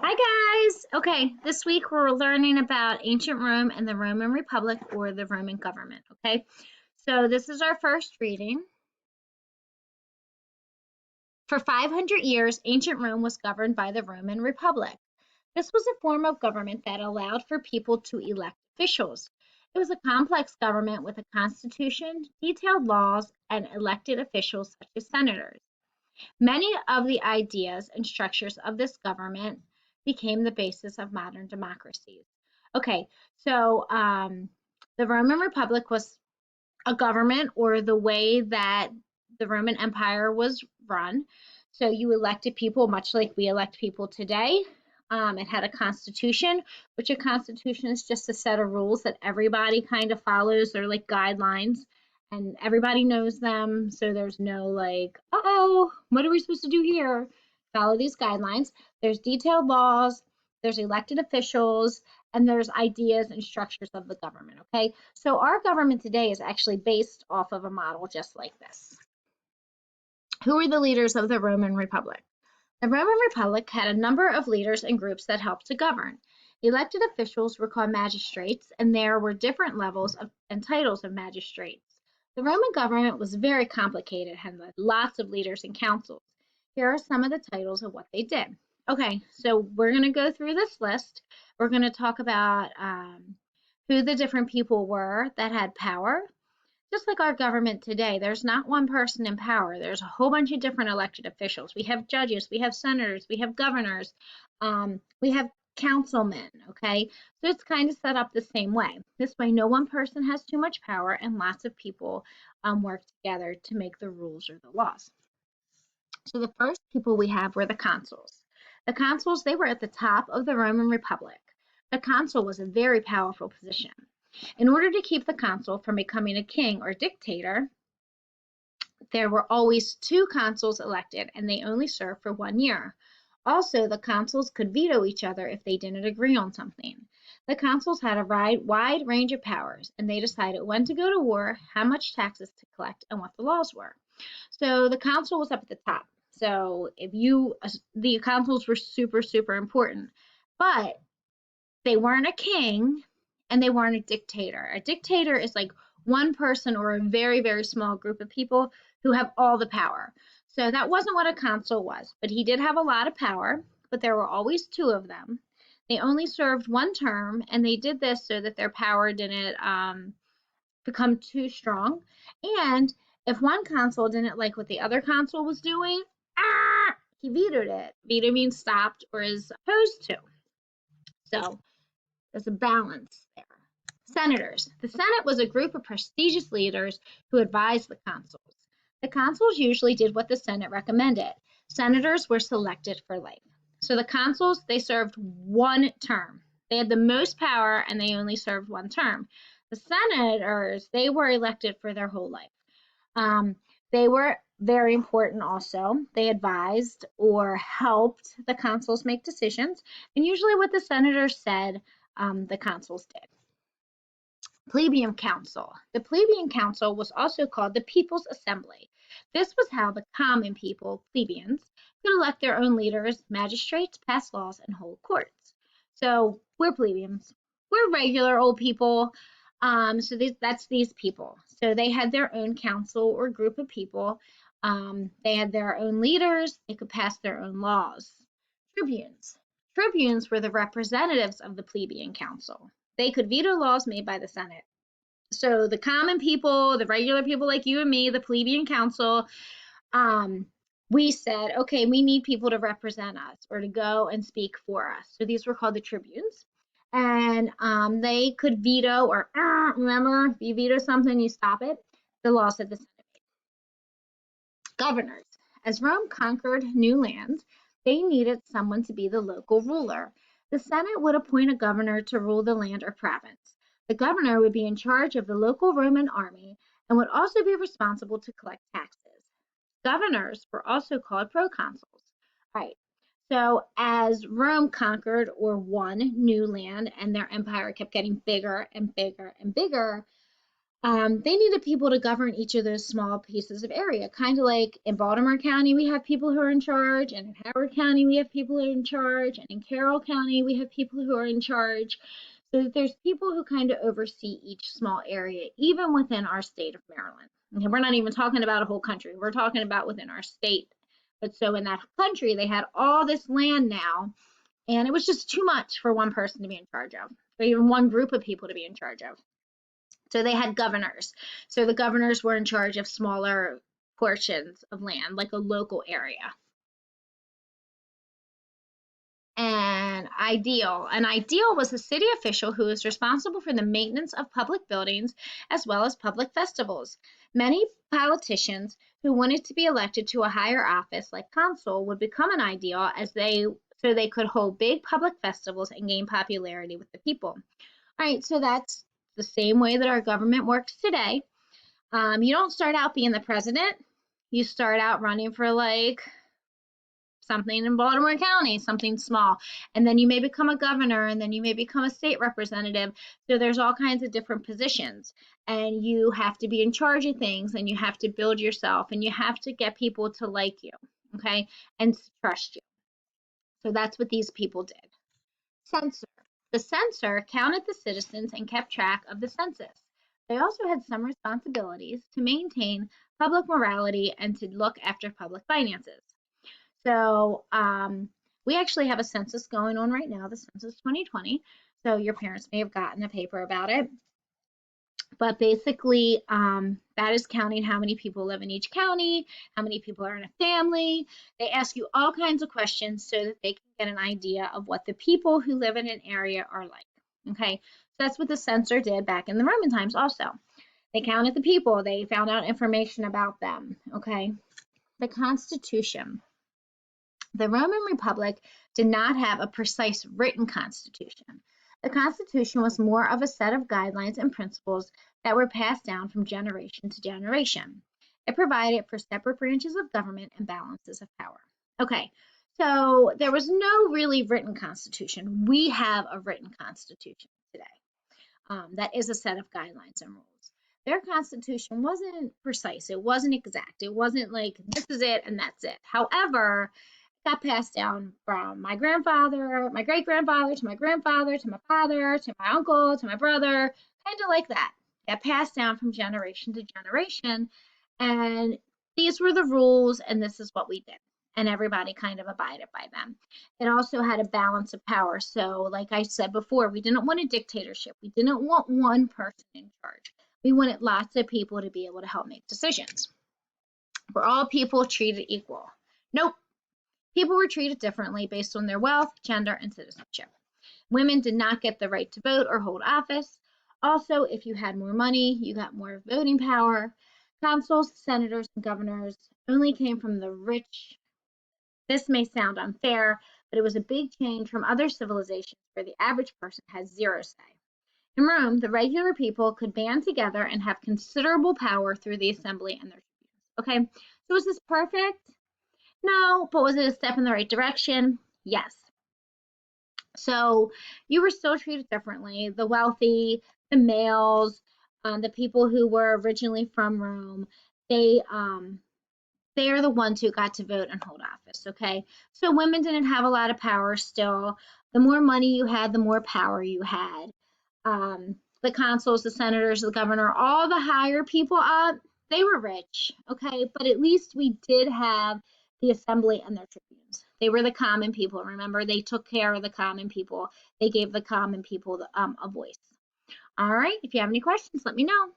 Hi guys! Okay, this week we're learning about ancient Rome and the Roman Republic or the Roman government. Okay, so this is our first reading. For 500 years, ancient Rome was governed by the Roman Republic. This was a form of government that allowed for people to elect officials. It was a complex government with a constitution, detailed laws, and elected officials such as senators. Many of the ideas and structures of this government became the basis of modern democracies. Okay, so the Roman Republic was a government or the way that the Roman Empire was run. So you elected people much like we elect people today. It had a constitution, which a constitution is just a set of rules that everybody kind of follows. They're like guidelines and everybody knows them. So there's no like, uh-oh, what are we supposed to do here? Follow these guidelines. There's detailed laws, there's elected officials, and there's ideas and structures of the government. Okay, so our government today is actually based off of a model just like this. Who were the leaders of the Roman Republic? The Roman Republic had a number of leaders and groups that helped to govern. Elected officials were called magistrates, and there were different levels and titles of magistrates. The Roman government was very complicated and had lots of leaders and councils. Here are some of the titles of what they did. Okay, so we're going to go through this list. We're going to talk about who the different people were that had power. Just like our government today, there's not one person in power. There's a whole bunch of different elected officials. We have judges, we have senators, we have governors, we have councilmen, okay? So it's kind of set up the same way. This way, no one person has too much power and lots of people work together to make the rules or the laws. So the first people we have were the consuls. The consuls, they were at the top of the Roman Republic. The consul was a very powerful position. In order to keep the consul from becoming a king or dictator, there were always two consuls elected, and they only served for 1 year. Also, the consuls could veto each other if they didn't agree on something. The consuls had a wide range of powers, and they decided when to go to war, how much taxes to collect, and what the laws were. So the consul was up at the top. So the consuls were super, super important, but they weren't a king and they weren't a dictator. A dictator is like one person or a very, very small group of people who have all the power. So that wasn't what a consul was, but he did have a lot of power, but there were always two of them. They only served 1 term, and they did this so that their power didn't become too strong. And if one consul didn't like what the other consul was doing, he vetoed it. Veto means stopped or is opposed to. So there's a balance there. Senators. The Senate was a group of prestigious leaders who advised the consuls. The consuls usually did what the Senate recommended. Senators were selected for life. So the consuls, they served 1 term. They had the most power and they only served 1 term. The senators, they were elected for their whole life. They were very important also. They advised or helped the consuls make decisions, and usually what the senators said, the consuls did. Plebeian Council. The Plebeian Council was also called the People's Assembly. This was how the common people, plebeians, could elect their own leaders, magistrates, pass laws, and hold courts. So we're plebeians. We're regular old people. That's these people. So they had their own council or group of people. They had their own leaders. They could pass their own laws. Tribunes. Tribunes were the representatives of the plebeian council. They could veto laws made by the Senate. So the common people, the regular people like you and me, the plebeian council, we said, okay, we need people to represent us or to go and speak for us. So these were called the tribunes. And they could veto or, remember, if you veto something, you stop it. The laws that the Senate made. Governors. As Rome conquered new lands, they needed someone to be the local ruler. The Senate would appoint a governor to rule the land or province. The governor would be in charge of the local Roman army and would also be responsible to collect taxes. Governors were also called proconsuls. All right. So as Rome conquered or won new land and their empire kept getting bigger and bigger and bigger, They needed people to govern each of those small pieces of area, kind of like in Baltimore County, we have people who are in charge, and in Howard County, we have people who are in charge, and in Carroll County, we have people who are in charge. So that there's people who kind of oversee each small area, even within our state of Maryland. Okay, we're not even talking about a whole country, we're talking about within our state. But so in that country, they had all this land now, and it was just too much for one person to be in charge of, or even one group of people to be in charge of. So they had governors. So the governors were in charge of smaller portions of land, like a local area. An ideal was a city official who was responsible for the maintenance of public buildings as well as public festivals. Many politicians who wanted to be elected to a higher office like consul would become an ideal as they could hold big public festivals and gain popularity with the people. All right, so that's the same way that our government works today. You don't start out being the president. You start out running for like something in Baltimore County, something small, and then you may become a governor, and then you may become a state representative. So there's all kinds of different positions, and you have to be in charge of things, and you have to build yourself, and you have to get people to like you, okay, and trust you. So that's what these people did. Censor. The censor counted the citizens and kept track of the census. They also had some responsibilities to maintain public morality and to look after public finances. So we actually have a census going on right now, the Census 2020. So your parents may have gotten a paper about it. But basically, that is counting how many people live in each county, how many people are in a family. They ask you all kinds of questions so that they can get an idea of what the people who live in an area are like. Okay, so that's what the censor did back in the Roman times also. They counted the people, they found out information about them. Okay, the Constitution. The Roman Republic did not have a precise written constitution. The Constitution was more of a set of guidelines and principles that were passed down from generation to generation. It provided for separate branches of government and balances of power. Okay, so there was no really written constitution. We have a written constitution today. That is a set of guidelines and rules. Their constitution wasn't precise. It wasn't exact. It wasn't like this is it and that's it. However, got passed down from my grandfather, my great grandfather, to my grandfather, to my father, to my uncle, to my brother, kind of like that. Got passed down from generation to generation. And these were the rules, and this is what we did. And everybody kind of abided by them. It also had a balance of power. So, like I said before, we didn't want a dictatorship. We didn't want one person in charge. We wanted lots of people to be able to help make decisions. Were all people treated equal? Nope. People were treated differently based on their wealth, gender, and citizenship. Women did not get the right to vote or hold office. Also, if you had more money, you got more voting power. Consuls, senators, and governors only came from the rich. This may sound unfair, but it was a big change from other civilizations where the average person has zero say. In Rome, the regular people could band together and have considerable power through the assembly and their tribunes. Okay, so was this perfect? No, but was it a step in the right direction? Yes. So you were still treated differently. The wealthy, the males, the people who were originally from Rome, they they are the ones who got to vote and hold office. Okay, so women didn't have a lot of power still. The more money you had, the more power you had. The consuls, the senators, the governor, all the higher people up, they were rich. Okay, but at least we did have the assembly and their tribunes. They were the common people. Remember, they took care of the common people. They gave the common people a voice. All right, if you have any questions, let me know.